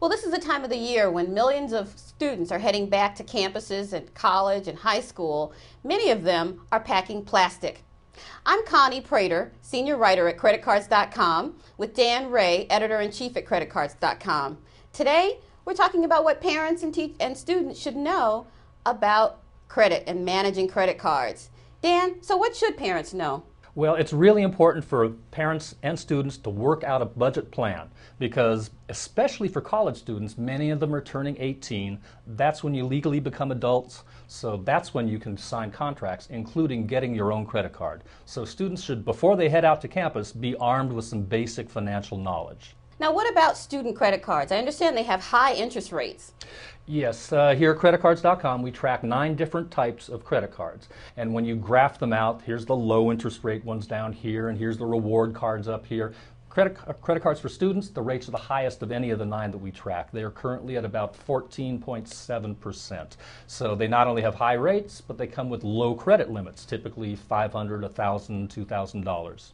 Well, this is the time of the year when millions of students are heading back to campuses at college and high school. Many of them are packing plastic. I'm Connie Prater, senior writer at CreditCards.com, with Dan Ray, editor-in-chief at CreditCards.com. Today, we're talking about what parents and students should know about credit and managing credit cards. Dan, so what should parents know? Well, it's really important for parents and students to work out a budget plan because, especially for college students, many of them are turning 18. That's when you legally become adults, so that's when you can sign contracts, including getting your own credit card. So students should, before they head out to campus, be armed with some basic financial knowledge. Now, what about student credit cards? I understand they have high interest rates. Yes, here at CreditCards.com we track 9 different types of credit cards. And when you graph them out, here's the low interest rate ones down here, and here's the reward cards up here. Credit cards for students, the rates are the highest of any of the 9 that we track. They are currently at about 14.7%. So they not only have high rates, but they come with low credit limits, typically $500, $1,000, $2,000.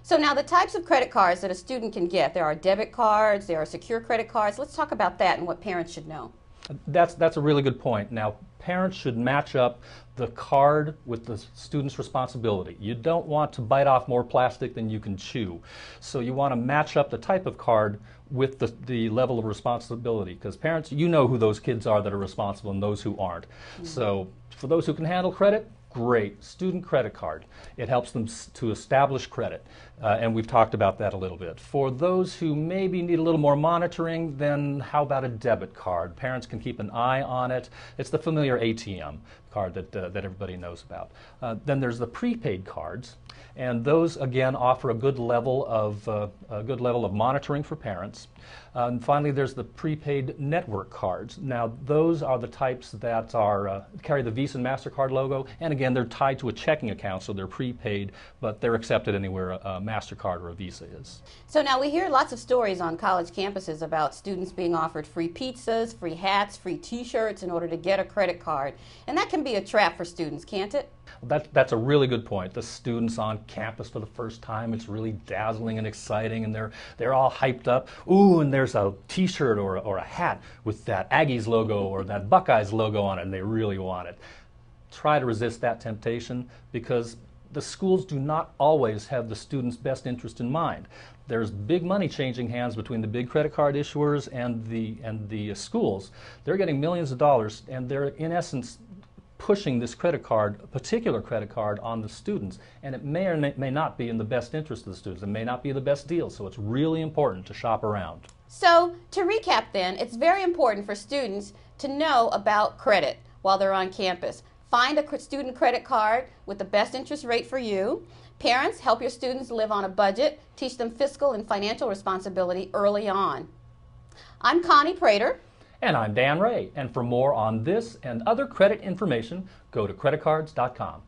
So now the types of credit cards that a student can get, there are debit cards, there are secure credit cards. Let's talk about that and what parents should know. That's a really good point. Now, parents should match up the card with the student's responsibility. You don't want to bite off more plastic than you can chew. So you want to match up the type of card with the level of responsibility, because parents, you know who those kids are that are responsible and those who aren't. So for those who can handle credit, great. Student credit card. It helps them to establish credit, and we've talked about that a little bit. For those who maybe need a little more monitoring, then how about a debit card? Parents can keep an eye on it. It's the familiar ATM card that everybody knows about. Then there's the prepaid cards, and those again offer a good level of monitoring for parents. And finally, there's the prepaid network cards. Now, those are the types that carry the Visa and MasterCard logo, and again, they're tied to a checking account, so they're prepaid, but they're accepted anywhere a MasterCard or a Visa is. So now we hear lots of stories on college campuses about students being offered free pizzas, free hats, free t-shirts in order to get a credit card, and that can be a trap for students, can't it? That's a really good point. The students on campus for the first time, it's really dazzling and exciting, and they're all hyped up. Ooh, and there's a t-shirt or a hat with that Aggies logo or that Buckeyes logo on it, and they really want it. Try to resist that temptation, because the schools do not always have the student's best interest in mind. There's big money changing hands between the big credit card issuers and the schools. They're getting millions of dollars, and they're in essence pushing this credit card, a particular credit card, on the students, and it may or may not be in the best interest of the students. It may not be the best deal, so it's really important to shop around. So to recap then, it's very important for students to know about credit while they're on campus. Find a student credit card with the best interest rate for you. Parents, help your students live on a budget. Teach them fiscal and financial responsibility early on. I'm Connie Prater. And I'm Dan Ray. And for more on this and other credit information, go to CreditCards.com.